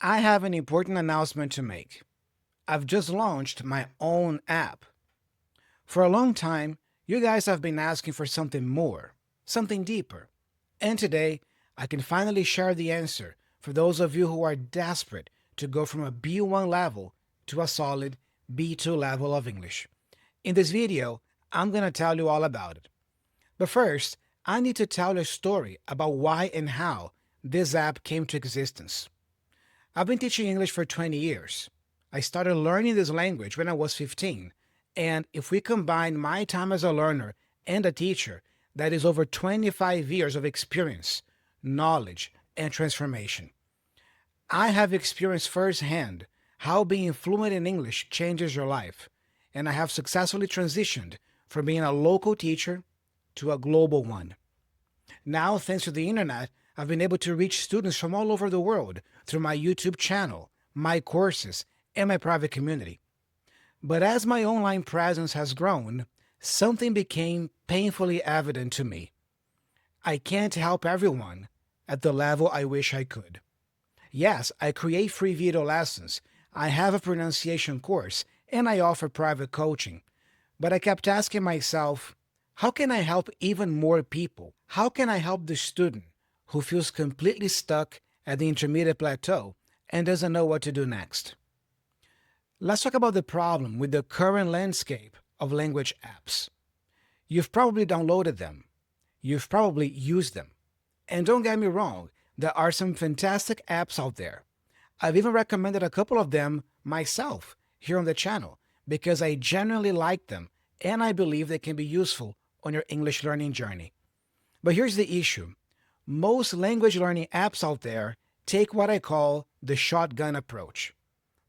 I have an important announcement to make. I've just launched my own app. For a long time, you guys have been asking for something more, something deeper. And today, I can finally share the answer for those of you who are desperate to go from a B1 level to a solid B2 level of English. In this video, I'm going to tell you all about it. But first, I need to tell you a story about why and how this app came to existence. I've been teaching English for 20 years. I started learning this language when I was 15, and if we combine my time as a learner and a teacher, that is over 25 years of experience, knowledge, and transformation. I have experienced firsthand how being fluent in English changes your life, and I have successfully transitioned from being a local teacher to a global one. Now, thanks to the internet, I've been able to reach students from all over the world through my YouTube channel, my courses, and my private community. But as my online presence has grown, something became painfully evident to me. I can't help everyone at the level I wish I could. Yes, I create free video lessons, I have a pronunciation course, and I offer private coaching. But I kept asking myself, how can I help even more people? How can I help the student who feels completely stuck at the intermediate plateau and doesn't know what to do next? Let's talk about the problem with the current landscape of language apps. You've probably downloaded them. You've probably used them. And don't get me wrong, there are some fantastic apps out there. I've even recommended a couple of them myself here on the channel because I genuinely like them and I believe they can be useful on your English learning journey. But here's the issue. Most language learning apps out there take what I call the shotgun approach.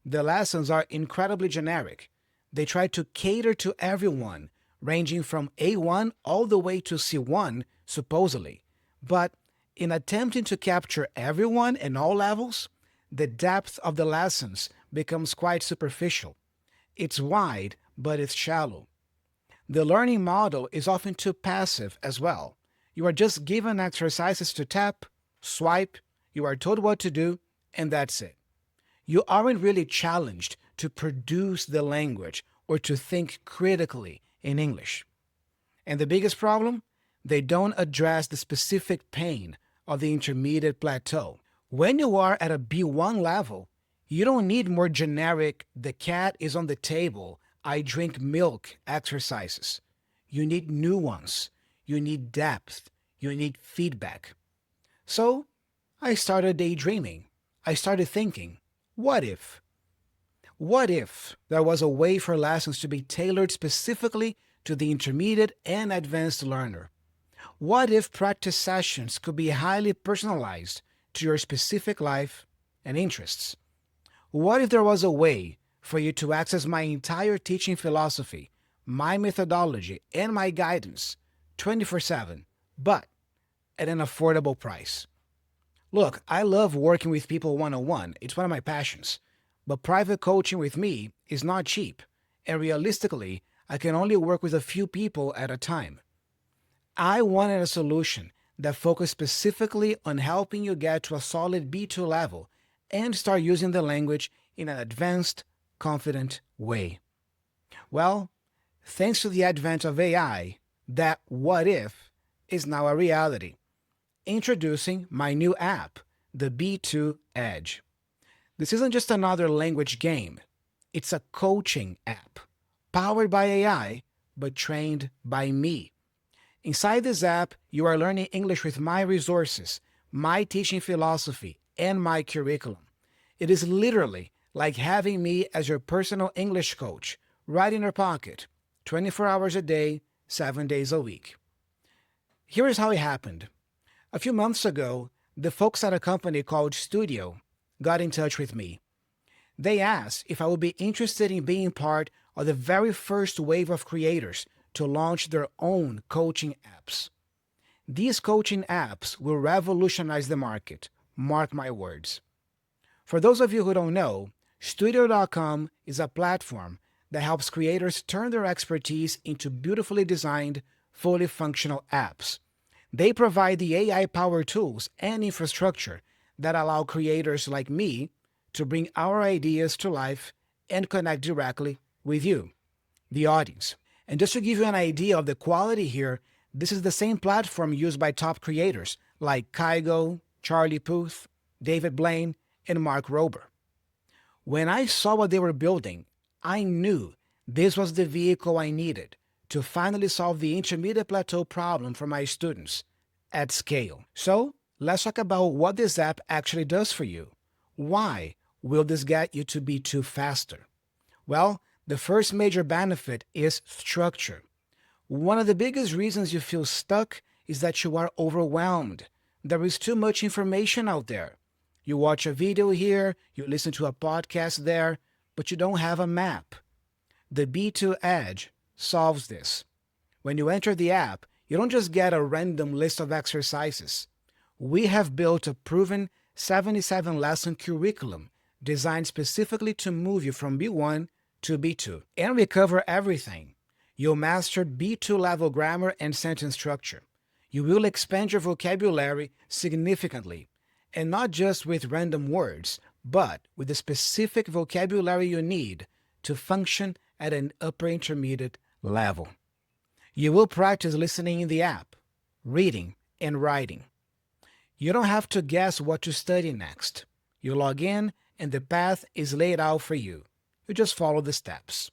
The lessons are incredibly generic. They try to cater to everyone, ranging from A1 all the way to C1, supposedly. But in attempting to capture everyone and all levels, the depth of the lessons becomes quite superficial. It's wide, but it's shallow. The learning model is often too passive as well. You are just given exercises to tap, swipe, you are told what to do, and that's it. You aren't really challenged to produce the language or to think critically in English. And the biggest problem? They don't address the specific pain of the intermediate plateau. When you are at a B1 level, you don't need more generic, the cat is on the table, I drink milk exercises. You need nuance, you need depth, you need feedback. So I started daydreaming. I started thinking, what if? What if there was a way for lessons to be tailored specifically to the intermediate and advanced learner? What if practice sessions could be highly personalized to your specific life and interests? What if there was a way for you to access my entire teaching philosophy, my methodology, and my guidance 24/7, but at an affordable price? Look, I love working with people one-on-one. It's one of my passions. But private coaching with me is not cheap, and realistically, I can only work with a few people at a time. I wanted a solution that focused specifically on helping you get to a solid B2 level and start using the language in an advanced, confident way. Well, thanks to the advent of AI, that what if is now a reality. Introducing my new app, the B2 Edge. This isn't just another language game. It's a coaching app, powered by AI, but trained by me. Inside this app, you are learning English with my resources, my teaching philosophy, and my curriculum. It is literally like having me as your personal English coach, right in your pocket, 24 hours a day, 7 days a week. Here is how it happened. A few months ago, the folks at a company called Studio got in touch with me. They asked if I would be interested in being part of the very first wave of creators to launch their own coaching apps. These coaching apps will revolutionize the market, mark my words. For those of you who don't know, Studio.com is a platform that helps creators turn their expertise into beautifully designed, fully functional apps. They provide the AI-powered tools and infrastructure that allow creators like me to bring our ideas to life and connect directly with you, the audience. And just to give you an idea of the quality here, this is the same platform used by top creators like Kygo, Charlie Puth, David Blaine, and Mark Rober. When I saw what they were building, I knew this was the vehicle I needed to finally solve the intermediate plateau problem for my students at scale. So let's talk about what this app actually does for you. Why will this get you to B2 faster? Well, the first major benefit is structure. One of the biggest reasons you feel stuck is that you are overwhelmed. There is too much information out there. You watch a video here, you listen to a podcast there, but you don't have a map. The B2 Edge solves this. When you enter the app, you don't just get a random list of exercises. We have built a proven 77-lesson curriculum designed specifically to move you from B1 to B2. And we cover everything. You'll master B2 level grammar and sentence structure. You will expand your vocabulary significantly, and not just with random words, but with the specific vocabulary you need to function at an upper intermediate level. You will practice listening in the app, reading, and writing. You don't have to guess what to study next. You log in, and the path is laid out for you. You just follow the steps.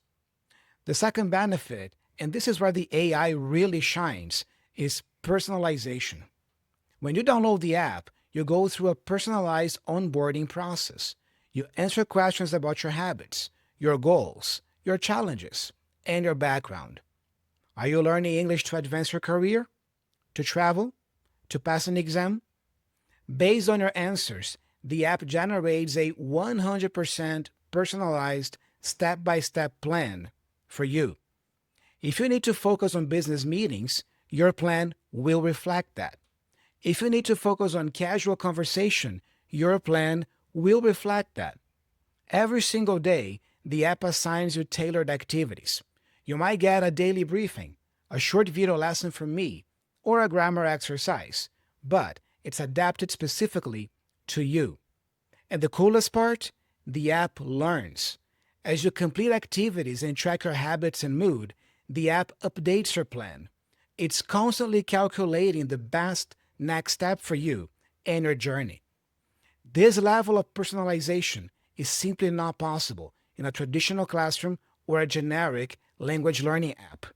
The second benefit, and this is where the AI really shines, is personalization. When you download the app, you go through a personalized onboarding process. You answer questions about your habits, your goals, your challenges, and your background. Are you learning English to advance your career? To travel? To pass an exam? Based on your answers, the app generates a 100% personalized step-by-step plan for you. If you need to focus on business meetings, your plan will reflect that. If you need to focus on casual conversation, your plan will reflect that. Every single day, the app assigns you tailored activities. You might get a daily briefing, a short video lesson from me, or a grammar exercise, but it's adapted specifically to you. And the coolest part, the app learns. As you complete activities and track your habits and mood, the app updates your plan. It's constantly calculating the best next step for you and your journey. This level of personalization is simply not possible in a traditional classroom or a generic language learning app.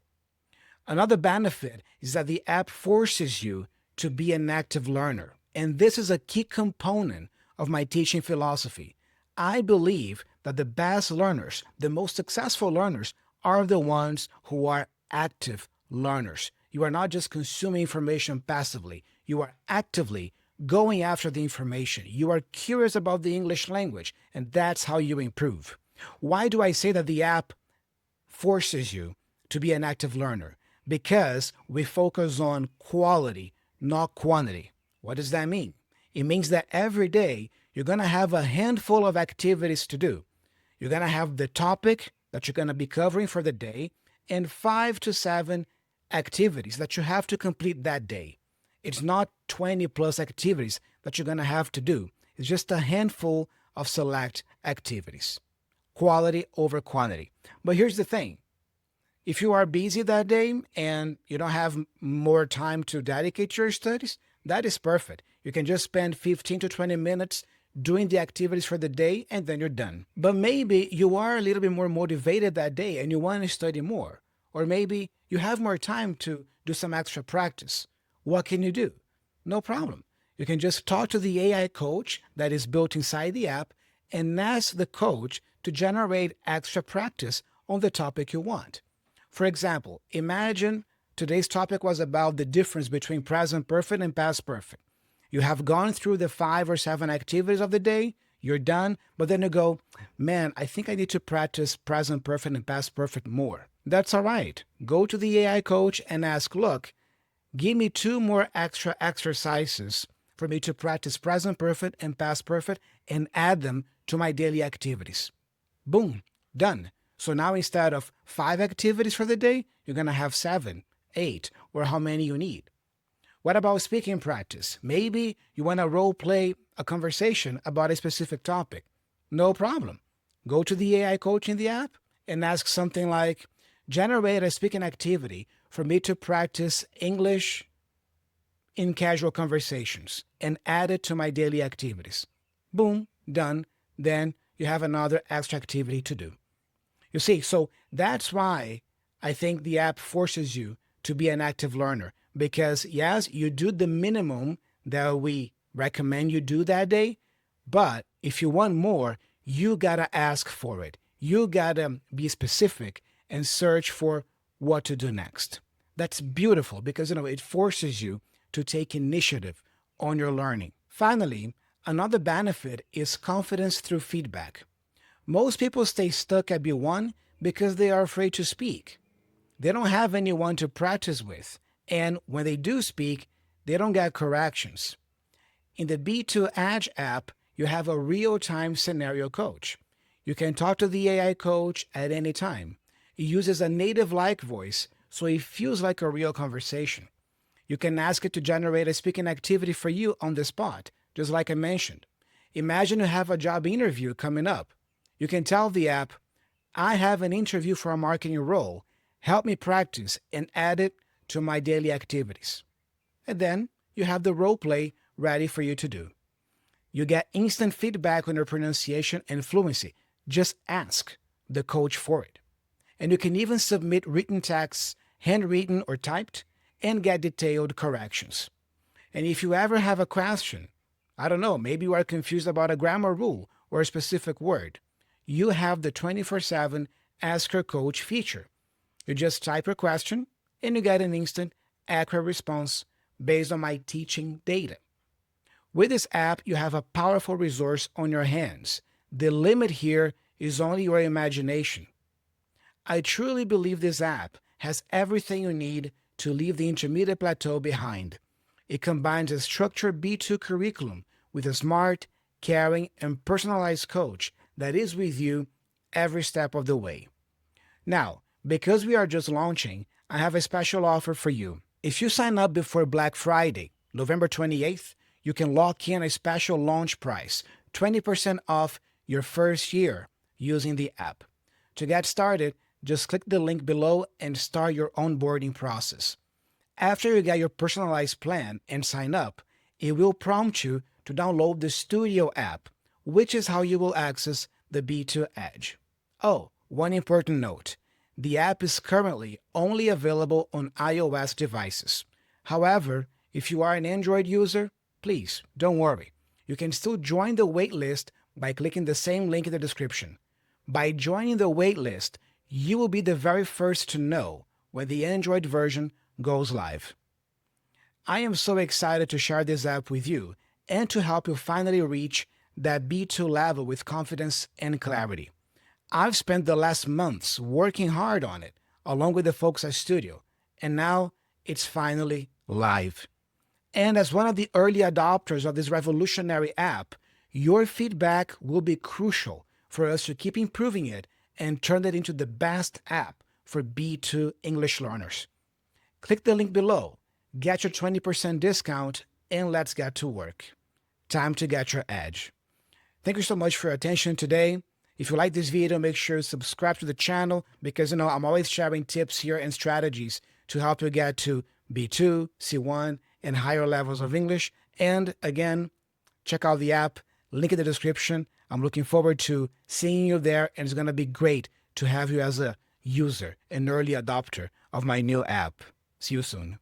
Another benefit is that the app forces you to be an active learner, and this is a key component of my teaching philosophy. I believe that the best learners, the most successful learners, are the ones who are active learners. You are not just consuming information passively. You are actively going after the information. You are curious about the English language, and that's how you improve. Why do I say that the app forces you to be an active learner? Because we focus on quality, not quantity. What does that mean? It means that every day you're going to have a handful of activities to do. You're going to have the topic that you're going to be covering for the day and 5 to 7 activities that you have to complete that day. It's not 20 plus activities that you're going to have to do. It's just a handful of select activities. Quality over quantity. But here's the thing. If you are busy that day and you don't have more time to dedicate to your studies, that is perfect. You can just spend 15 to 20 minutes doing the activities for the day and then you're done. But maybe you are a little bit more motivated that day and you want to study more. Or maybe you have more time to do some extra practice. What can you do? No problem. You can just talk to the AI coach that is built inside the app and ask the coach to generate extra practice on the topic you want. For example, imagine today's topic was about the difference between present perfect and past perfect. You have gone through the 5 or 7 activities of the day, you're done, but then you go, man, I think I need to practice present perfect and past perfect more. That's all right. Go to the AI coach and ask, look, give me 2 more extra exercises for me to practice present perfect and past perfect and add them to my daily activities. Boom, done. So now instead of 5 activities for the day, you're going to have 7, 8, or how many you need. What about speaking practice? Maybe you want to role play a conversation about a specific topic. No problem. Go to the AI coach in the app and ask something like, generate a speaking activity for me to practice English in casual conversations and add it to my daily activities. Boom, done. Then you have another extra activity to do. You see, so that's why I think the app forces you to be an active learner because, yes, you do the minimum that we recommend you do that day, but if you want more, you gotta ask for it. You gotta be specific and search for what to do next. That's beautiful because it forces you to take initiative on your learning. Finally, another benefit is confidence through feedback. Most people stay stuck at B1 because they are afraid to speak. They don't have anyone to practice with, and when they do speak, they don't get corrections. In the B2 Edge app, you have a real-time scenario coach. You can talk to the AI coach at any time. It uses a native-like voice, so it feels like a real conversation. You can ask it to generate a speaking activity for you on the spot, just like I mentioned. Imagine you have a job interview coming up. You can tell the app, I have an interview for a marketing role. Help me practice and add it to my daily activities. And then you have the role play ready for you to do. You get instant feedback on your pronunciation and fluency. Just ask the coach for it. And you can even submit written texts, handwritten or typed, and get detailed corrections. And if you ever have a question, I don't know, maybe you are confused about a grammar rule or a specific word, you have the 24/7 Ask Your Coach feature. You just type your question and you get an instant, accurate response based on my teaching data. With this app, you have a powerful resource on your hands. The limit here is only your imagination. I truly believe this app has everything you need to leave the intermediate plateau behind. It combines a structured B2 curriculum with a smart, caring, and personalized coach that is with you every step of the way. Now, because we are just launching, I have a special offer for you. If you sign up before Black Friday, November 28th, you can lock in a special launch price, 20% off your first year using the app. To get started, just click the link below and start your onboarding process. After you get your personalized plan and sign up, it will prompt you to download the Studio app, which is how you will access the B2 Edge. Oh, one important note. The app is currently only available on iOS devices. However, if you are an Android user, please don't worry. You can still join the waitlist by clicking the same link in the description. By joining the waitlist, you will be the very first to know when the Android version goes live. I am so excited to share this app with you and to help you finally reach that B2 level with confidence and clarity. I've spent the last months working hard on it, along with the folks at Studio, and now it's finally live. And as one of the early adopters of this revolutionary app, your feedback will be crucial for us to keep improving it and turn it into the best app for B2 English learners. Click the link below, get your 20% discount, and let's get to work. Time to get your edge. Thank you so much for your attention today. If you like this video, make sure to subscribe to the channel because I'm always sharing tips here and strategies to help you get to B2, C1, and higher levels of English. And again, check out the app, link in the description. I'm looking forward to seeing you there, and it's going to be great to have you as a user, an early adopter of my new app. See you soon.